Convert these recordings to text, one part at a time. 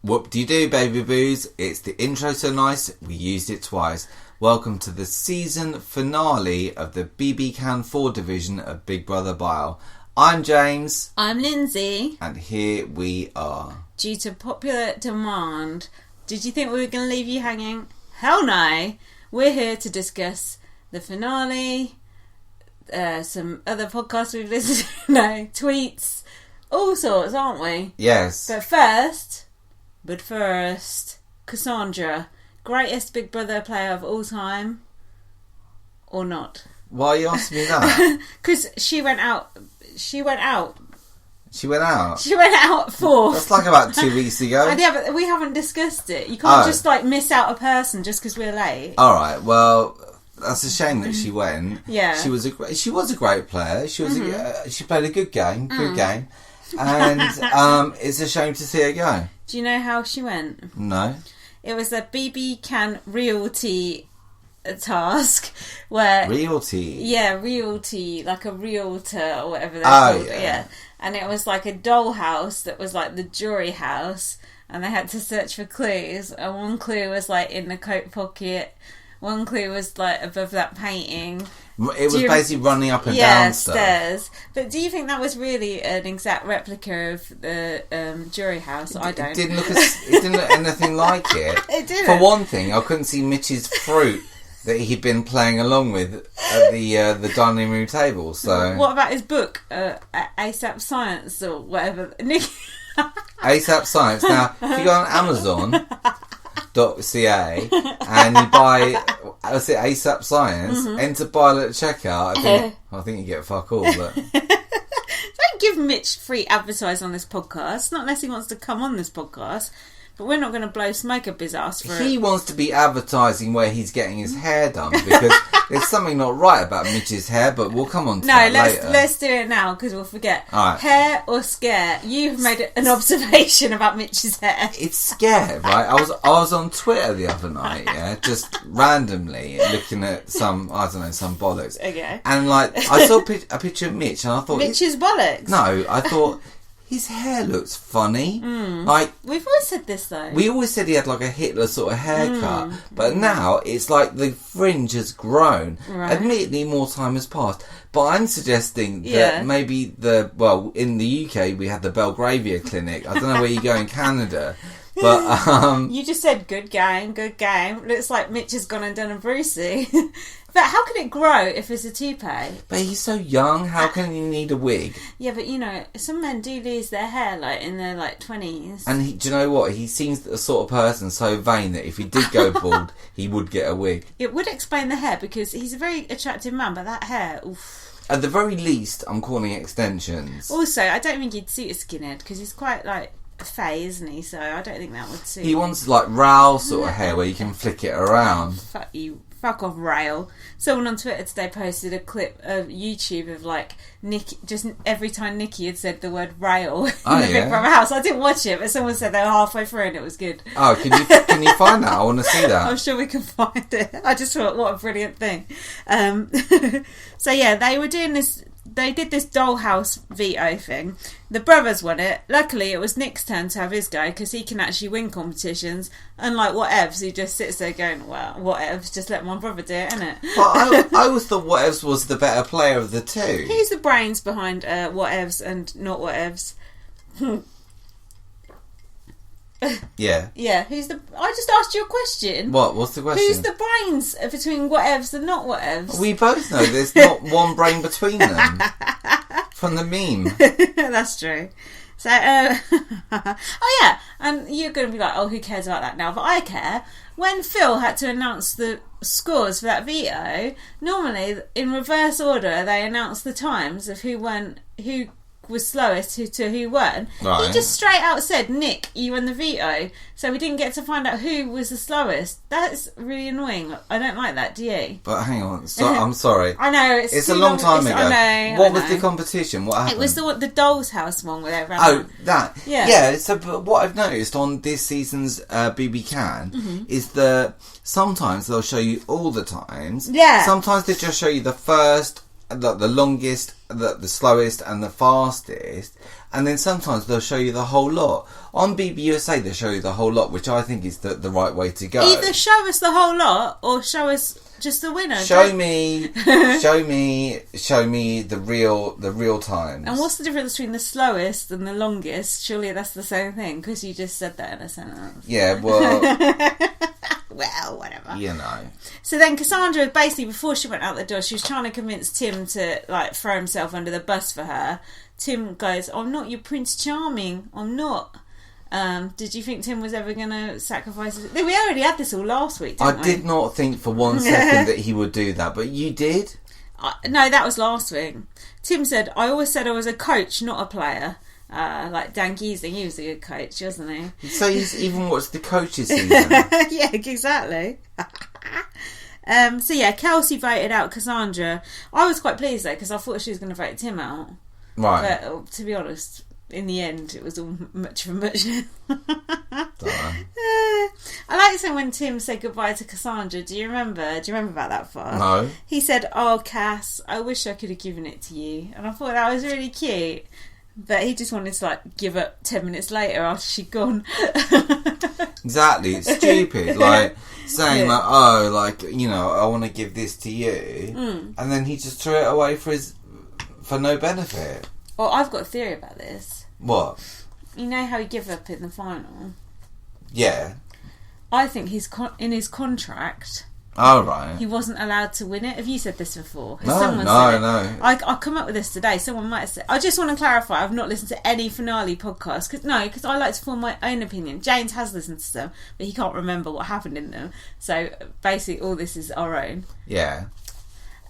Whoop-de-doo, baby boos. It's the intro so nice, we used it twice. Welcome to the season finale of the BBCAN4 division of Big Brother Bile. I'm James. I'm Lindsay. And here we are. Due to popular demand, did you think we were going to leave you hanging? Hell no. We're here to discuss the finale, some other podcasts we've listened to, tweets, all sorts, aren't we? Yes. But first, Cassandra, greatest Big Brother player of all time, or not? Why are you asking me that? Because she went out. She went out? She went out fourth. That's like about 2 weeks ago. Yeah, but we haven't discussed it. You can't just miss out a person just because we're late. Alright, well, that's a shame that she went. Yeah. She was a great player. She was she played a good game. And it's a shame to see her go. Do you know how she went? No. It was a BBCAN realty task where... Realty? Yeah, realty, like a realtor or whatever they're called. Yeah. And it was like a dollhouse that was like the jury house, and they had to search for clues, and one clue was like in the coat pocket, one clue was like above that painting. It was basically running up and down stuff. Stairs. But do you think that was really an exact replica of the jury house? I don't. It didn't look anything like it. It didn't. For one thing, I couldn't see Mitch's fruit that he'd been playing along with at the dining room table. So what about his book, ASAP Science or whatever? ASAP Science. Now, if you go on Amazon.ca and you buy, ASAP Science, enter Bile at checkout, I think you get fuck all. But don't give Mitch free advertising on this podcast. Not unless he wants to come on this podcast. But we're not going to blow smoke up his ass for He wants to be advertising where he's getting his hair done because there's something not right about Mitch's hair, but we'll come on to that later. Let's do it now because we'll forget. All right. Hair or scare? You've made an observation about Mitch's hair. It's scare, right? I was on Twitter the other night, just randomly looking at some bollocks. Okay. And I saw a picture of Mitch and I thought... Mitch's bollocks? No, I thought... His hair looks funny. We've always said this though. We always said he had like a Hitler sort of haircut, but now it's like the fringe has grown. Right. Admittedly, more time has passed, but I'm suggesting that maybe in the UK we had the Belgravia Clinic. I don't know where you go in Canada. But you just said good game. Looks like Mitch has gone and done a Brucey. But how can it grow if it's a toupee? But he's so young, how can he need a wig? Yeah, but some men do lose their hair in their 20s. And do you know what? He seems the sort of person so vain that if he did go bald, he would get a wig. It would explain the hair because he's a very attractive man, but that hair, oof. At the very least, I'm calling extensions. Also, I don't think he'd suit a skinhead because he's quite fey, isn't he? So I don't think that would suit. He wants Raoul sort of hair where you can flick it around. Fuck you. Fuck off, Rail. Someone on Twitter today posted a clip of YouTube of Nikki, just every time Nikki had said the word rail in the Big Brother house. I didn't watch it, but someone said they were halfway through and it was good. Oh, can you find that? I want to see that. I'm sure we can find it. I just thought, what a brilliant thing. So yeah, they were doing this. They did this dollhouse veto thing. The brothers won it. Luckily, it was Nick's turn to have his go because he can actually win competitions. Unlike whatevs, who just sits there going, "Well, whatevs, just let my brother do it, innit?" But I always thought whatevs was the better player of the two. He's the brains behind whatevs and not whatevs. Yeah. Yeah. I just asked you a question. What's the question? Who's the brains between whatevs and not whatevs? We both know there's not one brain between them. From the meme. That's true. So, oh yeah, and you're going to be like, oh, who cares about that now? But I care. When Phil had to announce the scores for that veto, normally in reverse order they announce the times of who was slowest to who won. Right. He just straight out said, Nick, you won the veto. So we didn't get to find out who was the slowest. That's really annoying. I don't like that, do you? But hang on, I'm sorry. I know, it's a long time ago. I know. What was the competition? What happened? It was the Doll's House one where they ran out. That. Yeah, so but what I've noticed on this season's BBCAN is that sometimes they'll show you all the times. Yeah. Sometimes they just show you the first the longest, the slowest, and the fastest, and then sometimes they'll show you the whole lot. On BBC they show you the whole lot, which I think is the right way to go. Either show us the whole lot or show us just the winner. Show me the real times. And what's the difference between the slowest and the longest? Surely that's the same thing, because you just said that in a sentence. Yeah, well... Well, whatever. You know. So then Cassandra, basically, before she went out the door, she was trying to convince Tim to, like, throw himself under the bus for her. Tim goes, I'm not your Prince Charming. I'm not. Did you think Tim was ever going to sacrifice his... We already had this all last week, didn't we? I did not think for one second that he would do that, but you did? No, that was last week. Tim said, I always said I was a coach, not a player. Like Dan Giesling, he was a good coach, wasn't he? So he's even watched the coaches season. Yeah, exactly. So yeah, Kelsey voted out Cassandra. I was quite pleased though, because I thought she was going to vote Tim out. Right. But to be honest, in the end, it was all much of a much. I like saying when Tim said goodbye to Cassandra. Do you remember about that part? No. He said, "Oh, Cass, I wish I could have given it to you," and I thought that was really cute. But he just wanted to, like, give up 10 minutes later after she'd gone. Exactly, it's stupid. Like, saying, like, oh, like, you know, I want to give this to you. And then he just threw it away for no benefit. Well, I've got a theory about this. What? You know how he gave up in the final? Yeah. I think he's in his contract... Oh, right. He wasn't allowed to win it. Have you said this before? No. I come up with this today. Someone might have said... I just want to clarify, I've not listened to any finale podcasts. Because I like to form my own opinion. James has listened to some, but he can't remember what happened in them. So, basically, all this is our own. Yeah.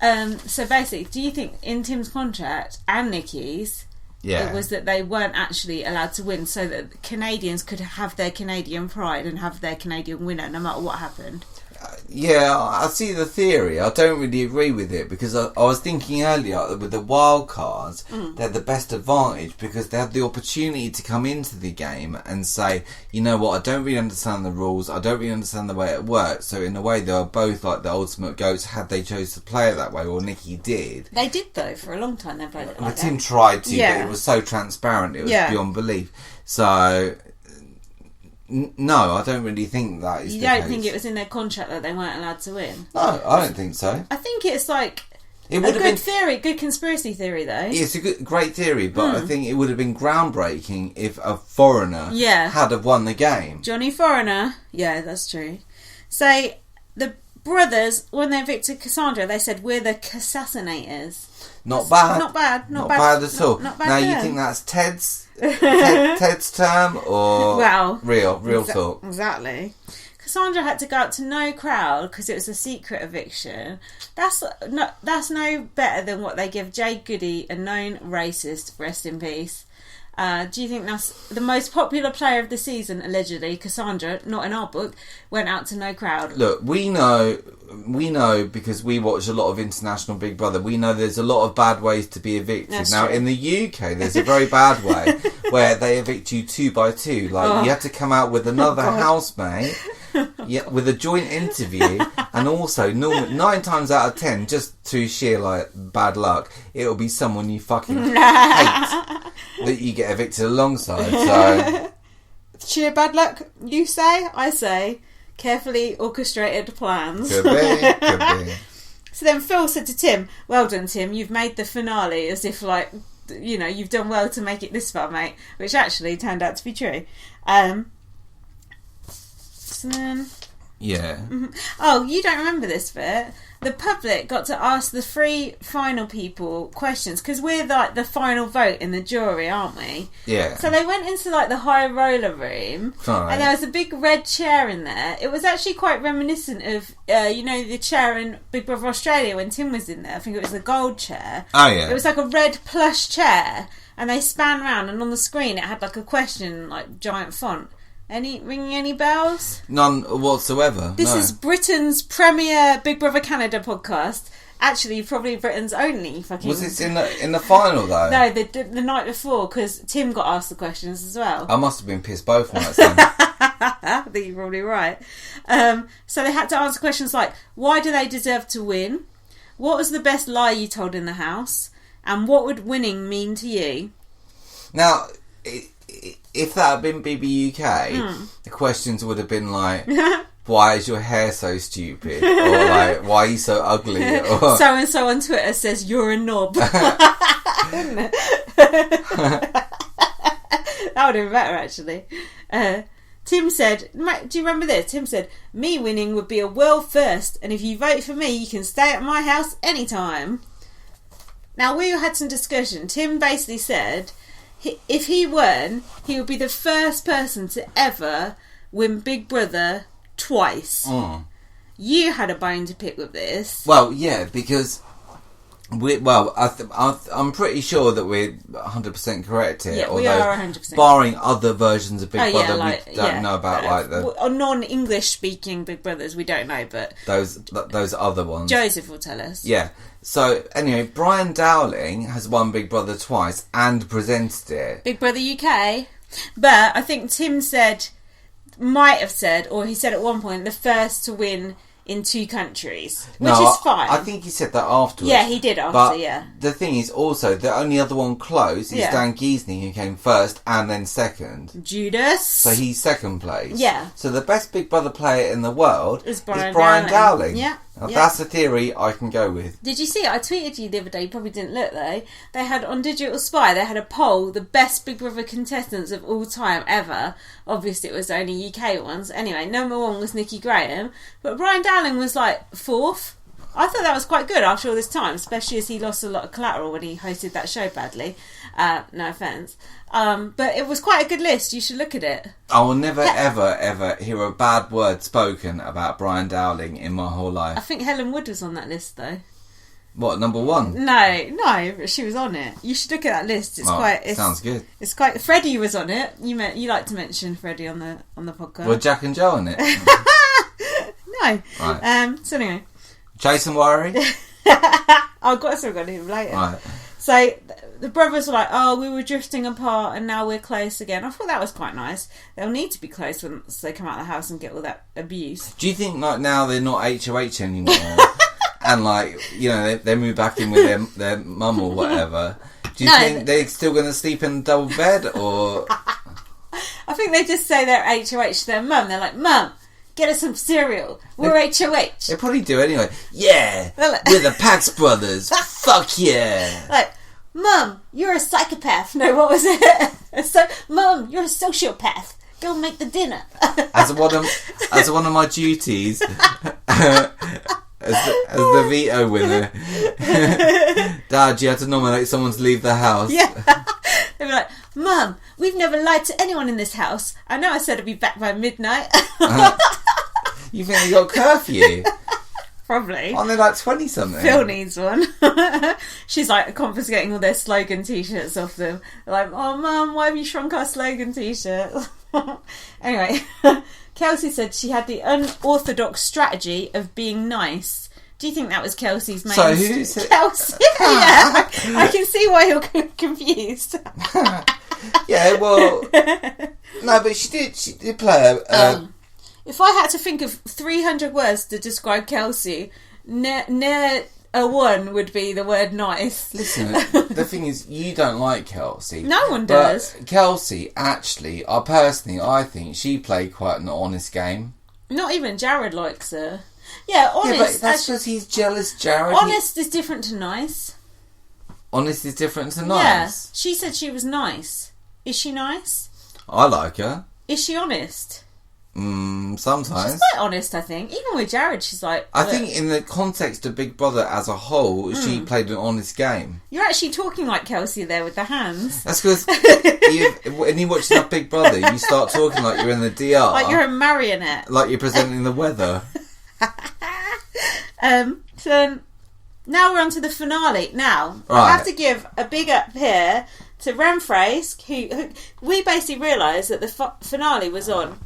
So, basically, do you think in Tim's contract and Nikki's... Yeah. It was that they weren't actually allowed to win, so that Canadians could have their Canadian pride and have their Canadian winner no matter what happened? Yeah, I see the theory. I don't really agree with it, because I was thinking earlier with the wild cards, they had the best advantage because they had the opportunity to come into the game and say, you know what, I don't really understand the rules, I don't really understand the way it works. So in a way, they were both like the ultimate goats had they chose to play it that way, or Nikki did. They did though, for a long time they played it like that. Tim tried to, but it was so transparent, it was beyond belief. So... No, I don't really think that is the case. You don't think it was in their contract that they weren't allowed to win? No, I don't think so. I think it's like a good theory, good conspiracy theory though. It's a great theory, but I think it would have been groundbreaking if a foreigner had have won the game. Johnny Foreigner, yeah, that's true. So, the brothers, when they evicted Cassandra, they said, we're the Cassassinators. Not bad. Not bad at all. Not bad now, you think that's Ted's term, or real talk? Exactly. Cassandra had to go out to no crowd because it was a secret eviction. That's no better than what they give Jay Goody, a known racist, rest in peace. Do you think that's the most popular player of the season, allegedly? Cassandra, not in our book, went out to no crowd. Look, we know because we watch a lot of international Big Brother. We know there's a lot of bad ways to be evicted. That's now, true. In the UK, there's a very bad way where they evict you 2 by 2. Like, you have to come out with another housemate. Yeah, with a joint interview, and also 9 times out of 10, just through sheer like bad luck, it'll be someone you fucking hate that you get evicted alongside. So sheer bad luck, you say? I say carefully orchestrated plans. Could be. So then Phil said to Tim, "Well done, Tim. You've made the finale as if like you've done well to make it this far, mate." Which actually turned out to be true. Yeah. Oh, you don't remember this bit? The public got to ask the 3 final people questions because we're like the final vote in the jury, aren't we? Yeah. So they went into like the high roller room, and there was a big red chair in there. It was actually quite reminiscent of the chair in Big Brother Australia when Tim was in there. I think it was the gold chair. Oh yeah. It was like a red plush chair, and they span round, and on the screen it had like a question, like giant font. Ringing any bells? None whatsoever. This is Britain's premier Big Brother Canada podcast. Actually, probably Britain's only fucking... Was this in the final, though? No, the night before, because Tim got asked the questions as well. I must have been pissed both nights then. I think you're probably right. So they had to answer questions like, why do they deserve to win? what was the best lie you told in the house? And what would winning mean to you? Now, if that had been BBUK, the questions would have been like, why is your hair so stupid? Or like, why are you so ugly? Or So-and-so on Twitter says you're a knob. Wouldn't it? That would have been better, actually. Tim said, do you remember this? Tim said, me winning would be a world first, and if you vote for me, you can stay at my house anytime. Now, we had some discussion. Tim basically said, if he won, he would be the first person to ever win Big Brother twice. You had a bone to pick with this. Well, yeah, because I'm pretty sure that we're 100% correct here. Yeah, we are 100%. Barring other versions of Big Brother, like, we don't know about like the non-English speaking Big Brothers. We don't know, but those other ones. Joseph will tell us. Yeah. So anyway, Brian Dowling has won Big Brother twice and presented it. Big Brother UK, but I think Tim might have said, or he said at one point, the first to win in 2 countries, which is fine. I think he said that afterwards. Yeah, he did after, but yeah. The thing is also, the only other one close is Dan Giesning, who came first and then second. Judas. So he's second place. Yeah. So the best Big Brother player in the world is Brian Dowling. Dowling. Yeah. Now that's a theory I can go with. Did you see it? I tweeted you the other day, you probably didn't look though. They had on Digital Spy, they had a poll, the best Big Brother contestants of all time ever. Obviously it was only UK ones. Anyway, number 1 was Nikki Graham, but Brian Dowling was like 4th. I thought that was quite good after all this time, especially as he lost a lot of collateral when he hosted that show badly. No offence. But it was quite a good list. You should look at it. I will never, ever hear a bad word spoken about Brian Dowling in my whole life. I think Helen Wood was on that list, though. What, number 1? No, but she was on it. You should look at that list. Sounds good. It's quite. Freddie was on it. You like to mention Freddie on the podcast. Were Jack and Joe on it? No. Right. So anyway. Jason Worry? I've got to go to him later. Right. So the brothers were like, oh, we were drifting apart and now we're close again. I thought that was quite nice. They'll need to be close once they come out of the house and get all that abuse. Do you think like now they're not HOH anymore? And like, you know, they move back in with their mum or whatever. Do you think they're still going to sleep in a double bed or... I think they just say they're HOH to their mum. They're like, Mum, get us some cereal. We're HOH. They probably do anyway. Yeah, we're the Paqs brothers. Fuck yeah. Like, Mum, you're a psychopath. No, what was it? Mum, you're a sociopath. Go make the dinner. As one of my duties, as the veto winner, Dad, you had to nominate someone to leave the house. Yeah. They'd be like, Mum, we've never lied to anyone in this house. I know I said I'd be back by midnight. You think they got curfew? Probably. Aren't they like 20-something? Phil needs one. She's like confiscating all their slogan t-shirts off them. They're like, oh Mum, why have you shrunk our slogan t-shirt? Anyway, Kelsey said she had the unorthodox strategy of being nice. Do you think that was Kelsey's main... So who said... Kelsey? Yeah, I can see why you're confused. Yeah, well... No, but she did play a... If I had to think of 300 words to describe Kelsey, near a one would be the word nice. Listen, the thing is, you don't like Kelsey. No one does. But Kelsey, actually, I think she played quite an honest game. Not even Jared likes her. Yeah, honest. Yeah, but that's because he's jealous, Jared. Honest is different to nice. Honest is different to nice? Yeah. She said she was nice. Is she nice? I like her. Is she honest? Sometimes. She's quite honest, I think. Even with Jared, she's like... I think in the context of Big Brother as a whole, she played an honest game. You're actually talking like Kelsey there with the hands. That's because when you watch enough Big Brother, you start talking like you're in the DR. Like you're a marionette. Like you're presenting the weather. So now we're on to the finale. Now, right. I have to give a big up here to Renfrace, who we basically realised that the finale was on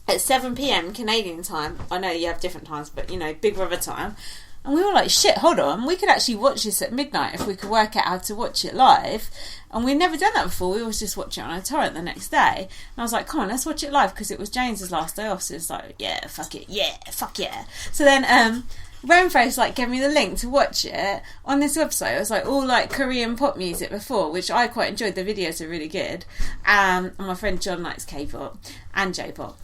at 7 p.m. Canadian time. I know you have different times, but you know, Big Brother time. And we were like, shit, hold on, we could actually watch this at midnight if we could work out how to watch it live. And we'd never done that before. We was just watching it on a torrent the next day. And I was like, come on, let's watch it live, because it was James's last day off. So it's like, yeah, fuck it, yeah, fuck yeah. So then Renface like gave me the link to watch it on this website. It was like all like Korean pop music before, which I quite enjoyed. The videos are really good. And my friend John likes K-pop and J-pop.